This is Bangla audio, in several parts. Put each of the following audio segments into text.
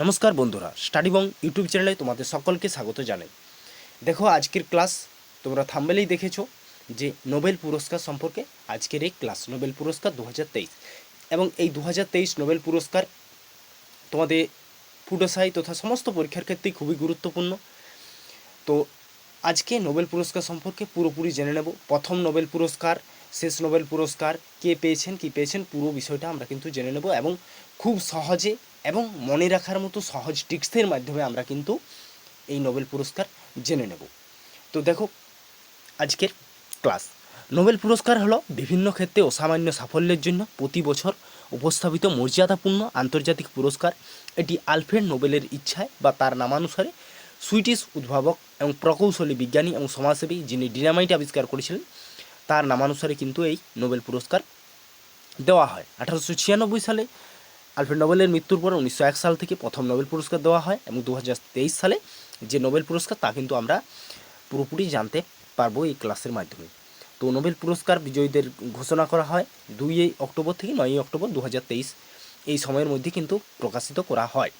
নমস্কার বন্ধুরা, স্টাডিবং ইউটিউব চ্যানেলে তোমাদের সকলকে স্বাগত জানাই। দেখো আজকের ক্লাস তোমরা থাম্বনেলেই দেখেছো যে নোবেল পুরস্কার সম্পর্কে আজকের এই ক্লাস নোবেল পুরস্কার 2023 এবং এই 2023 নোবেল পুরস্কার তোমাদের ফুডোসাই তথা সমস্ত পরীক্ষার ক্ষেত্রেই খুবই গুরুত্বপূর্ণ। তো আজকে নোবেল পুরস্কার সম্পর্কে পুরোপুরি জেনে নেব। প্রথম নোবেল পুরস্কার, শেষ নোবেল পুরস্কার, কে পেয়েছেন কী পেয়েছেন পুরো বিষয়টা আমরা কিন্তু জেনে নেব এবং খুব সহজে এবং মনে রাখার মতো সহজ ট্রিক্সের মাধ্যমে আমরা কিন্তু এই নোবেল পুরস্কার জেনে নেব। তো দেখো আজকের ক্লাস, নোবেল পুরস্কার হলো বিভিন্ন ক্ষেত্রে অসামান্য সাফল্যের জন্য প্রতি বছর উপস্থাপিত মর্যাদাপূর্ণ আন্তর্জাতিক পুরস্কার। এটি আলফ্রেড নোবেলের ইচ্ছায় বা তার নামানুসারে সুইডিশ উদ্ভাবক এবং প্রকৌশলী বিজ্ঞানী এবং সমাজসেবী যিনি ডিনামাইট আবিষ্কার করেছিলেন তার নামানুসারে কিন্তু এই নোবেল পুরস্কার দেওয়া হয়। 1896 সালে আলফ্রেড নোবেলের মৃত্যুর পর 1901 সাল থেকে প্রথম নোবেল পুরস্কার দেওয়া হয় এবং 2023 সালে যে নোবেল পুরস্কার তা কিন্তু আমরা পুরোপুরি জানতে পারবো এই ক্লাসের মাধ্যমে। তো নোবেল পুরস্কার বিজয়ীদের ঘোষণা করা হয় 2 অক্টোবর থেকে 9 অক্টোবর 2023 এই সময়ের মধ্যে কিন্তু প্রকাশিত করা হয়।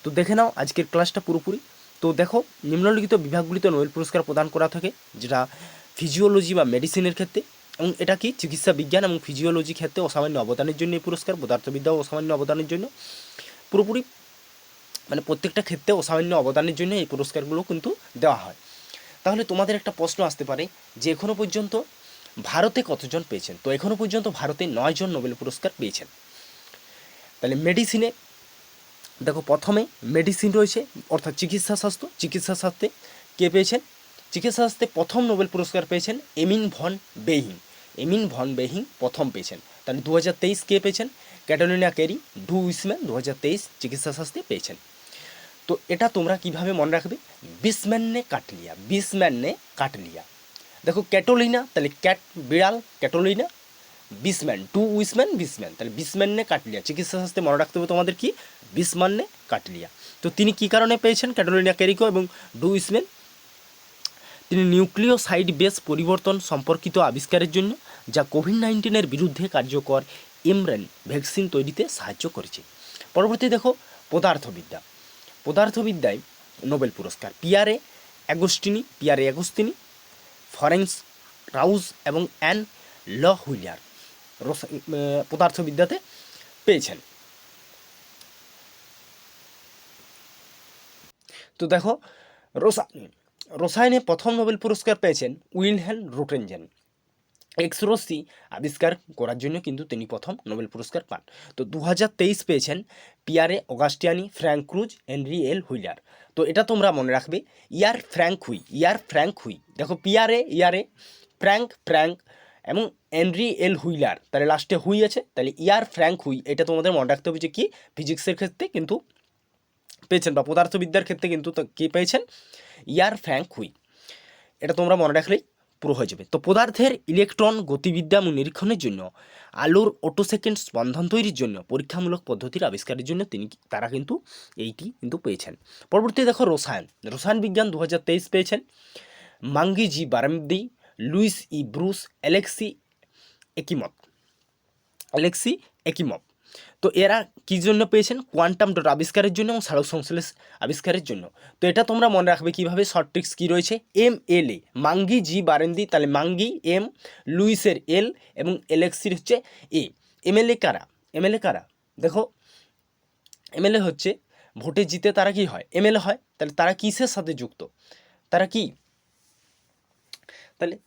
তো দেখে নাও আজকের ক্লাসটা পুরোপুরি। তো দেখো নিম্নলিখিত বিভাগগুলিতে নোবেল পুরস্কার প্রদান করা থাকে, যেটা ফিজিওলজি বা মেডিসিনের ক্ষেত্রে, এবং এটা কি চিকিৎসা বিজ্ঞান এবং ফিজিওলজি ক্ষেত্রে অসামান্য অবদানের জন্য এই পুরস্কার, পদার্থবিদ্যা ও অসামান্য অবদানের জন্য পুরোপুরি মানে প্রত্যেকটা ক্ষেত্রে অসামান্য অবদানের জন্য এই পুরস্কারগুলো কিন্তু দেওয়া হয়। তাহলে তোমাদের একটা প্রশ্ন আসতে পারে যে এখনও পর্যন্ত ভারতে কতজন পেয়েছেন? তো এখনও পর্যন্ত ভারতে 9 জন নোবেল পুরস্কার পেয়েছেন। তাহলে মেডিসিনে দেখো প্রথমে মেডিসিন রয়েছে অর্থাৎ চিকিৎসা শাস্ত্রে কে পেয়েছেন? চিকিৎসা শাস্ত্রে প্রথম নোবেল পুরস্কার পেয়েছেন এমিন ভন বেহিং প্রথম পেয়েছেন। তাহলে 2023 কে পেয়েছেন? ক্যাটালিনা ক্যারি ডু উইসম্যান 2023 চিকিৎসা শাস্ত্রে পেয়েছেন। তো এটা তোমরা কিভাবে মনে রাখবে? বিসম্যান নে কাটলিয়া। দেখো ক্যাটোলিনা, তাহলে ক্যাট বিড়াল, ক্যাটোলিনা, বিসম্যান টু উইসম্যান বিসম্যান, তাহলে বিসম্যান নে কাটলিয়া চিকিৎসা শাস্ত্রে মনে রাখতে হবে তোমাদের কি বিসম্যান নে কাটলিয়া। তো তিনি কী কারণে পেয়েছেন ক্যাটোলিনা ক্যারিকো এবং ডু উইসম্যান? তিনি নিউক্লিওসাইড বেস পরিবর্তন সম্পর্কিত আবিষ্কারের জন্য, যা কোভিড-19 বিরুদ্ধে কার্যকর এমরেন ভ্যাকসিন তৈরিতে সাহায্য করেছে। পরবর্তী দেখো পদার্থবিদ্যায় নোবেল পুরস্কার পিয়ারে অ্যাগোস্তিনি, ফরেন্স রাউজ এবং অ্যান ল হুইলার পদার্থবিদ্যাতে পেয়েছেন। তো দেখো রসায়নে প্রথম নোবেল পুরস্কার পেয়েছেন উইলহেম রোটেনজেন। এক্স রশ্মি আবিষ্কার করার জন্য কিন্তু তিনি প্রথম নোবেল পুরস্কার পান। তো 2023 পেয়েছেন পিয়ারে অগাস্টিয়ানি, ফ্র্যাঙ্ক ক্রুজ, হেনরি এল হুইলার। তো এটা তোমরা মনে রাখবে ফ্র্যাঙ্ক হুই। দেখো ইয়ারে ফ্র্যাঙ্ক এবং হেনরি এল হুইলার, তাহলে লাস্টে হুই আছে, তাহলে ফ্র্যাঙ্ক হুই। এটা তোমাদের মনে রাখতে হবে যে কি ফিজিক্সের ক্ষেত্রে কিন্তু পেয়েছেন বা পদার্থবিদ্যার ক্ষেত্রে কিন্তু কী পেয়েছেন ফ্র্যাঙ্ক হুই। এটা তোমরা মনে রাখলেই পুরো হয়ে যাবে। তো পদার্থের ইলেকট্রন গতিবিদ্যা এবং নিরীক্ষণের জন্য আলোর অটোসেকেন্ড স্পন্দন তৈরির জন্য পরীক্ষামূলক পদ্ধতির আবিষ্কারের জন্য তারা কিন্তু এইটি কিন্তু পেয়েছেন। পরবর্তী দেখো রসায়ন বিজ্ঞান 2023 পেয়েছেন মাঙ্গি জি বারামদি, লুইস ই ব্রুস, অ্যালেক্সি একিমভ। তো এরা কী জন্য পেয়েছেন? কোয়ান্টাম ডট আবিষ্কারের জন্য এবং সালোক সংশ্লেষ আবিষ্কারের জন্য। তো এটা তোমরা মনে রাখবে কীভাবে, শর্ট ট্রিক্স কী রয়েছে? MLA মাঙ্গি জি বারেন্দি, তাহলে মাঙ্গি এম, লুইসের এল এবং অ্যালেক্সির হচ্ছে এ। এমএলএ কারা? দেখো এমএলএ হচ্ছে ভোটে জিতে তারা কি হয়? এমএলএ হয়। তাহলে তারা কিসের সাথে যুক্ত? তাহলে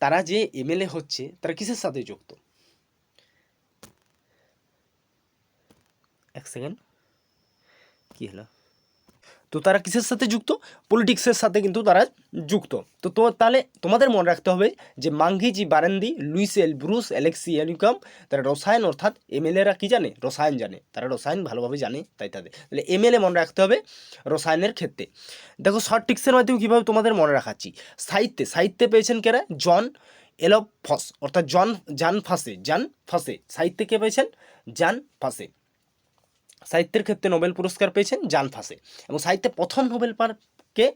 তারা যে এমএলএ হচ্ছে তারা কিসের সাথে যুক্ত? এক সেকেন্ড, কী হলো? তো তারা কিসের সাথে যুক্ত? পলিটিক্সের সাথে কিন্তু তারা যুক্ত। তো তাহলে তোমাদের মনে রাখতে হবে যে মাঙ্গি জি বারেন্দি, লুইস এল ব্রুস, অ্যালেক্সি এনিকম, তারা রসায়ন অর্থাৎ এমএলএরা কী জানে? রসায়ন জানে, তারা রসায়ন ভালোভাবে জানে, তাই তাহলে এমএলএ মনে রাখতে হবে রসায়নের ক্ষেত্রে। দেখো শর্ট ট্রিক্সের মাধ্যমে কীভাবে তোমাদের মনে রাখাচ্ছি। সাহিত্যে পেয়েছেন কেরা? জন এলোফস অর্থাৎ জান ফাসে। সাহিত্যে কে পেয়েছেন? জান ফাসে। সাহিত্যের ক্ষেত্রে নোবেল পুরস্কার পেয়েছেন জান ফাসে। এবং সাহিত্যে প্রথম নোবেল কে?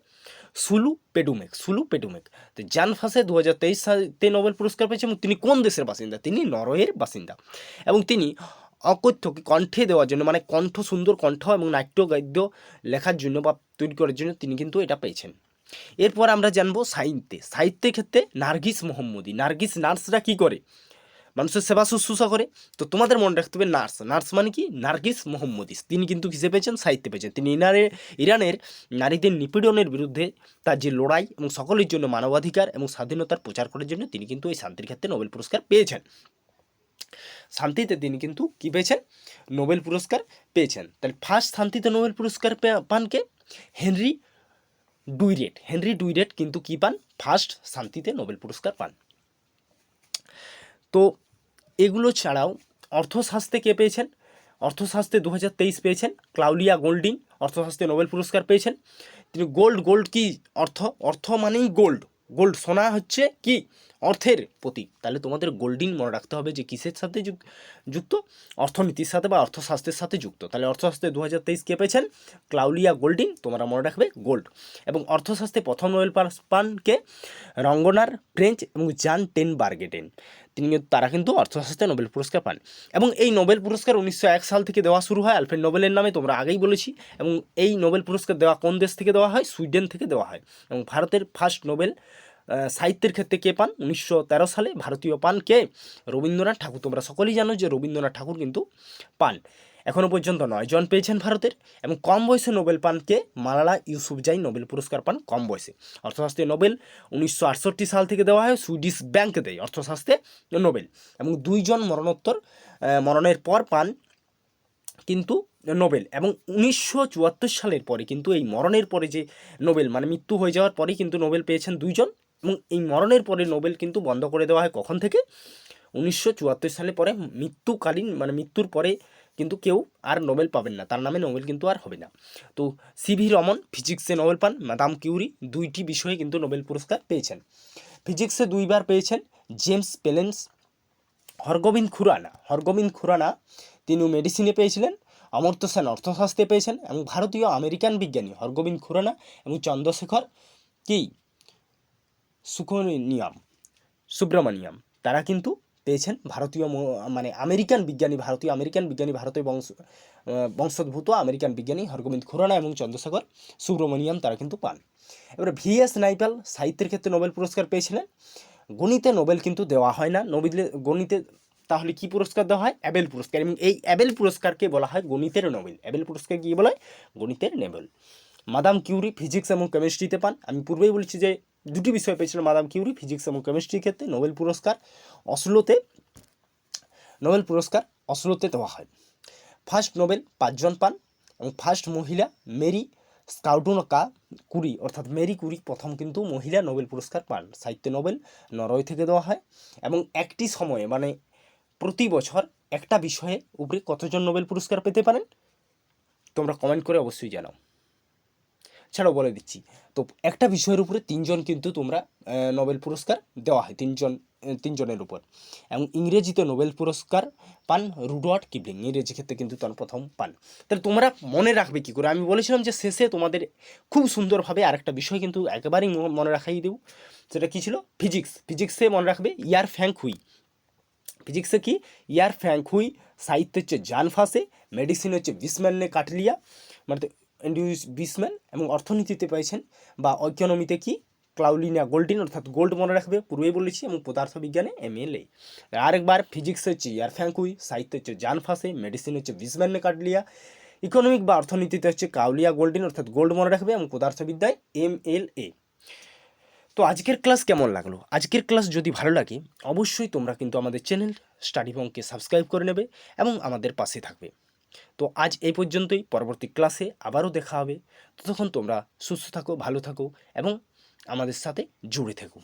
সুলু পেডুমেক। তো জান ফাসে 2023 সালে নোবেল পুরস্কার পেয়েছেন এবং তিনি কোন দেশের বাসিন্দা? তিনি নরওয়ের বাসিন্দা এবং তিনি অকথ্যকে কণ্ঠে দেওয়ার জন্য, মানে কণ্ঠ, সুন্দর কণ্ঠ এবং নাট্য গদ্য লেখার জন্য বা তৈরি করার জন্য তিনি কিন্তু এটা পেয়েছেন। এরপর আমরা জানবো সাহিত্যের ক্ষেত্রে নার্গিস মোহাম্মদী। নার্গিস, নার্সরা কী করে? মানুষের সেবা শুশ্রূষা করে। তো তোমাদের মনে রাখতে হবে নার্স মানে কি? নার্গিস মোহাম্মদী। তিনি কিন্তু কিসে পেয়েছেন? সাহিত্যে পেয়েছেন। তিনি ইরানের নারীদের নিপীড়নের বিরুদ্ধে তার যে লড়াই এবং সকলের জন্য মানবাধিকার এবং স্বাধীনতার প্রচার করার জন্য তিনি কিন্তু এই শান্তির ক্ষেত্রে নোবেল পুরস্কার পেয়েছেন। শান্তিতে তিনি কিন্তু কী পেয়েছেন? নোবেল পুরস্কার পেয়েছেন। তাহলে ফার্স্ট শান্তিতে নোবেল পুরস্কার পান কে? হেনরি ডুইরেট কিন্তু কী পান? ফার্স্ট শান্তিতে নোবেল পুরস্কার পান। তো এগুলো ছাড়াও অর্থশাস্ত্রে কে পেয়েছেন? অর্থশাস্ত্রে 2023 পেয়েছেন ক্লাউডিয়া গোল্ডিং, অর্থশাস্ত্রে নোবেল পুরস্কার পেয়েছেন। তিনি গোল্ড কি অর্থ মানেই গোল্ড সোনা হচ্ছে কি? অর্থের প্রতীক। তাহলে তোমাদের গোল্ডিং মনে রাখতে হবে যে কিসের সাথে যুক্ত? অর্থনীতির সাথে বা অর্থশাস্ত্রের সাথে যুক্ত। তাহলে অর্থশাস্ত্রে 2023 কে পেয়েছেন? ক্লাউডিয়া গোল্ডিং, তোমরা মনে রাখবে গোল্ড। এবং অর্থশাস্ত্রে প্রথম নোবেল পান কে? রঙ্গনার ফ্রেঞ্চ এবং জান টেনবার্গেটেন। তারা কিন্তু অর্থশাস্ত্রে নোবেল পুরস্কার পান। এবং এই নোবেল পুরস্কার 1901 সাল থেকে দেওয়া শুরু হয় আলফ্রেড নোবেলের নামে, তোমরা আগেই বলেছি। এবং এই নোবেল পুরস্কার দেওয়া কোন দেশ থেকে দেওয়া হয়? সুইডেন থেকে দেওয়া হয়। এবং ভারতের ফার্স্ট নোবেল সাহিত্যের ক্ষেত্রে কে পান? 1913 সালে ভারতীয় পান কে? রবীন্দ্রনাথ ঠাকুর। তোমরা সকলেই জানো যে রবীন্দ্রনাথ ঠাকুর কিন্তু পান। এখনও পর্যন্ত 9 জন পেয়েছেন ভারতের। এবং কম বয়সে নোবেল পান কে? মালালা ইউসুফজাই নোবেল পুরস্কার পান কম বয়সে। অর্থশাস্ত্রে নোবেল 1968 সাল থেকে দেওয়া হয়, সুইডিশ ব্যাংক দেয় অর্থশাস্ত্রে নোবেল। এবং 2 জন মরণের পর পান কিন্তু নোবেল। এবং 1974 সালের পরে কিন্তু এই মরণের পরে যে নোবেল, মানে মৃত্যু হয়ে যাওয়ার পরেই কিন্তু নোবেল পেয়েছেন 2 জন। এবং এই মরণের পরে নোবেল কিন্তু বন্ধ করে দেওয়া হয় কখন থেকে? 1974 সালে পরে মৃত্যুকালীন, মানে মৃত্যুর পরে কিন্তু কেউ আর নোবেল পাবেন না, তার নামে নোবেল কিন্তু আর হবে না। তো সিভি রমন ফিজিক্সে নোবেল পান, ম্যাডাম কিউরি 2টি বিষয়ে কিন্তু নোবেল পুরস্কার পেয়েছেন। ফিজিক্সে 2বার পেয়েছেন জেমস পেলেন্স। হরগোবিন্দ খুরানা তিনি মেডিসিনে পেয়েছিলেন। অমর্ত্য সেন অর্থশাস্ত্রে পেয়েছেন। এবং ভারতীয় আমেরিকান বিজ্ঞানী হরগোবিন্দ খুরানা এবং চন্দ্রশেখর সুব্রমণিয়াম তারা কিন্তু পেয়েছেন ভারতীয় আমেরিকান বিজ্ঞানী, ভারতীয় বংশোদ্ভূত আমেরিকান বিজ্ঞানী হরগোবিন্দ খুরানা এবং চন্দ্রশেখর সুব্রমণিয়াম তারা কিন্তু পান। এবারে ভিএস নাইপাল সাহিত্যের ক্ষেত্রে নোবেল পুরস্কার পেয়েছিলেন। গণিতে নোবেল কিন্তু দেওয়া হয় না। গণিতে তাহলে কি পুরস্কার দেওয়া হয়? অ্যাবেল পুরস্কার। এবং এই অ্যাবেল পুরস্কারকে বলা হয় গণিতের নোবেল। অ্যাবেল পুরস্কার কি বলা হয়? গণিতের নোবেল। মাদাম কিউরি ফিজিক্স এবং কেমিস্ট্রিতে পান। আমি পূর্বেই বলেছি যে 2টি বিষয় পেয়েছিলেন মাদাম কিউরি, ফিজিক্স এবং কেমিস্ট্রির ক্ষেত্রে। নোবেল পুরস্কার অসলোতে দেওয়া হয়। ফার্স্ট নোবেল 5 জন পান। এবং ফার্স্ট মহিলা মেরি স্কাউডোনকা কুরি, অর্থাৎ মেরি কুরি প্রথম কিন্তু মহিলা নোবেল পুরস্কার পান। সাহিত্যে নোবেল নরওয়ে থেকে দেওয়া হয়। এবং একটি সময়ে, মানে প্রতি বছর একটা বিষয়ে উপরে কতজন নোবেল পুরস্কার পেতে পারেন? তোমরা কমেন্ট করে অবশ্যই জানাও। ছাড়াও বলে দিচ্ছি, তো একটা বিষয়ের উপরে 3 জন কিন্তু তোমরা নোবেল পুরস্কার দেওয়া হয়, 3 জনের উপর। এবং ইংরেজিতে নোবেল পুরস্কার পান রুডওয়ার্ড কিপলিং, ইংরেজি ক্ষেত্রে কিন্তু তার প্রথম পান। তাহলে তোমরা মনে রাখবে কী করে? আমি বলেছিলাম যে শেষে তোমাদের খুব সুন্দরভাবে আরেকটা বিষয় কিন্তু একেবারেই মনে রাখাই দেব। সেটা কী ছিল? ফিজিক্সে মনে রাখবে ইয়ার ফ্যাং হুই। ফিজিক্সে কি? ইয়ার ফ্যাং হুই। সাহিত্য হচ্ছে জান ফাসে। মেডিসিন হচ্ছে বিসম্যানে কাটলিয়া, মানে বিসম্যান। এবং অর্থনীতিতে পেয়েছেন বা ইকোনমিতে কি? ক্লাউডিয়া গোল্ডিন, অর্থাৎ গোল্ড মনে রাখবে, পূর্বেই বলেছি। এবং পদার্থবিজ্ঞানে MLA। আরেকবার ফিজিক্স হচ্ছে ইয়ার ফ্যাং হুই, সাহিত্য হচ্ছে জান ফাসে, মেডিসিন হচ্ছে বিসম্যানে কাটলিয়া, ইকোনমিক বা অর্থনীতিতে হচ্ছে ক্লাউডিয়া গোল্ডিন, অর্থাৎ গোল্ড মনে রাখবে। এবং পদার্থবিদ্যায় MLA। তো আজকের ক্লাস কেমন লাগলো? আজকের ক্লাস যদি ভালো লাগে অবশ্যই তোমরা কিন্তু আমাদের চ্যানেল স্টাডি বংকে সাবস্ক্রাইব করে নেবে এবং আমাদের পাশে থাকবে। তো আজ এই পর্যন্তই। পরবর্তী ক্লাসে আবারও দেখা হবে। ততক্ষণ তোমরা সুস্থ থাকো, ভালো থাকো এবং আমাদের সাথে জুড়ে থেকো।